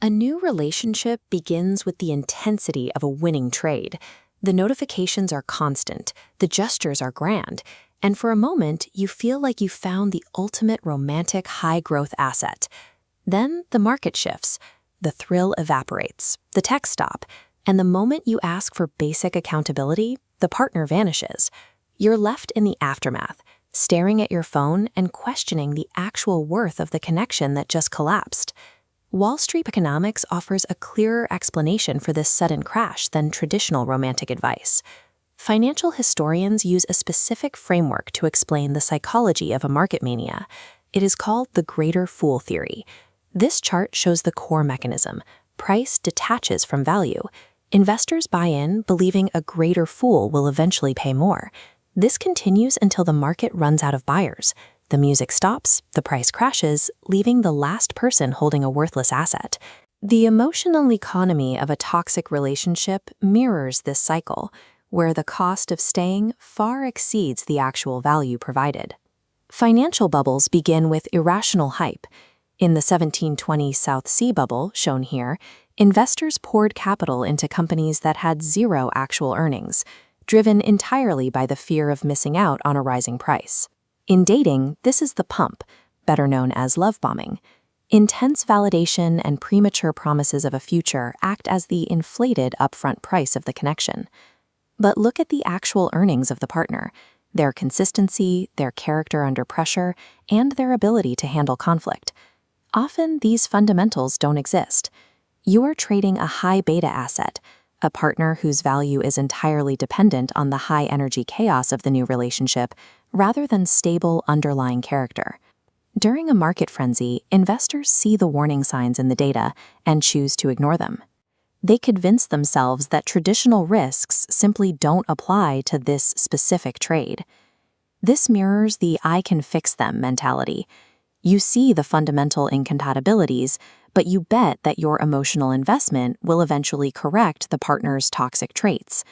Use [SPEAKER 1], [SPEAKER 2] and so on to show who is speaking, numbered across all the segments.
[SPEAKER 1] A new relationship begins with the intensity of a winning trade. The notifications are constant, the gestures are grand, and for a moment you feel like you found the ultimate romantic high-growth asset. Then the market shifts, the thrill evaporates, the texts stop, and the moment you ask for basic accountability, the partner vanishes. You're left in the aftermath, staring at your phone and questioning the actual worth of the connection that just collapsed. Wall Street Economics offers a clearer explanation for this sudden crash than traditional romantic advice. Financial historians use a specific framework to explain the psychology of a market mania. It is called the greater fool theory. This chart shows the core mechanism. Price detaches from value. Investors buy in, believing a greater fool will eventually pay more. This continues until the market runs out of buyers. The music stops, the price crashes, leaving the last person holding a worthless asset. The emotional economy of a toxic relationship mirrors this cycle, where the cost of staying far exceeds the actual value provided. Financial bubbles begin with irrational hype. In the 1720 South Sea bubble, shown here, investors poured capital into companies that had zero actual earnings, driven entirely by the fear of missing out on a rising price. In dating, this is the pump, better known as love bombing. Intense validation and premature promises of a future act as the inflated upfront price of the connection. But look at the actual earnings of the partner, their consistency, their character under pressure, and their ability to handle conflict. Often, these fundamentals don't exist. You are trading a high beta asset, a partner whose value is entirely dependent on the high-energy chaos of the new relationship, rather than stable underlying character. During a market frenzy, investors see the warning signs in the data and choose to ignore them. They convince themselves that traditional risks simply don't apply to this specific trade. This mirrors the "I can fix them" mentality. You see the fundamental incompatibilities, but you bet that your emotional investment will eventually correct the partner's toxic traits.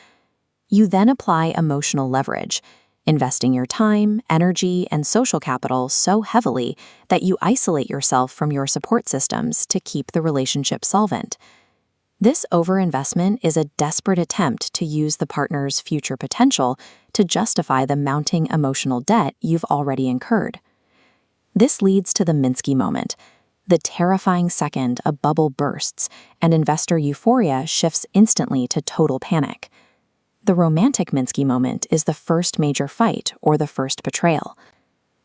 [SPEAKER 1] You then apply emotional leverage, investing your time, energy, and social capital so heavily that you isolate yourself from your support systems to keep the relationship solvent. This overinvestment is a desperate attempt to use the partner's future potential to justify the mounting emotional debt you've already incurred. This leads to the Minsky moment, the terrifying second a bubble bursts and investor euphoria shifts instantly to total panic. The romantic Minsky moment is the first major fight or the first betrayal.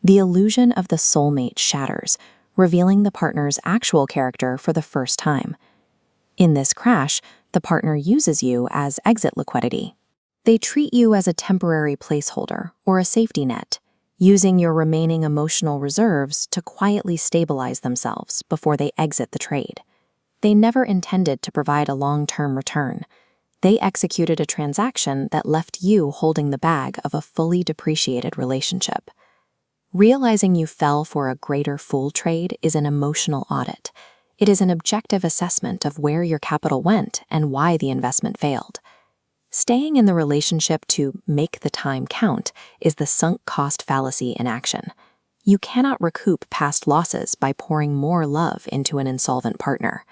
[SPEAKER 1] The illusion of the soulmate shatters, revealing the partner's actual character for the first time. In this crash, the partner uses you as exit liquidity. They treat you as a temporary placeholder or a safety net, using your remaining emotional reserves to quietly stabilize themselves before they exit the trade. They never intended to provide a long-term return. They executed a transaction that left you holding the bag of a fully depreciated relationship. Realizing you fell for a greater fool trade is an emotional audit. It is an objective assessment of where your capital went and why the investment failed. Staying in the relationship to make the time count is the sunk cost fallacy in action. You cannot recoup past losses by pouring more love into an insolvent partner.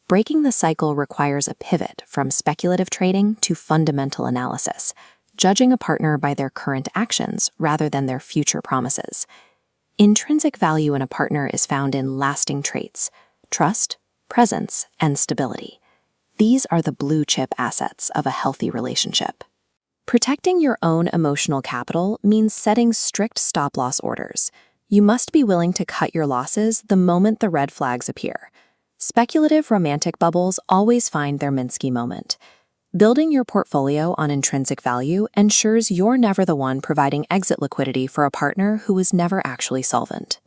[SPEAKER 1] Breaking the cycle requires a pivot from speculative trading to fundamental analysis, judging a partner by their current actions rather than their future promises. Intrinsic value in a partner is found in lasting traits: trust, presence, and stability. These are the blue-chip assets of a healthy relationship. Protecting your own emotional capital means setting strict stop-loss orders. You must be willing to cut your losses the moment the red flags appear. Speculative romantic bubbles always find their Minsky moment. Building your portfolio on intrinsic value ensures you're never the one providing exit liquidity for a partner who is never actually solvent.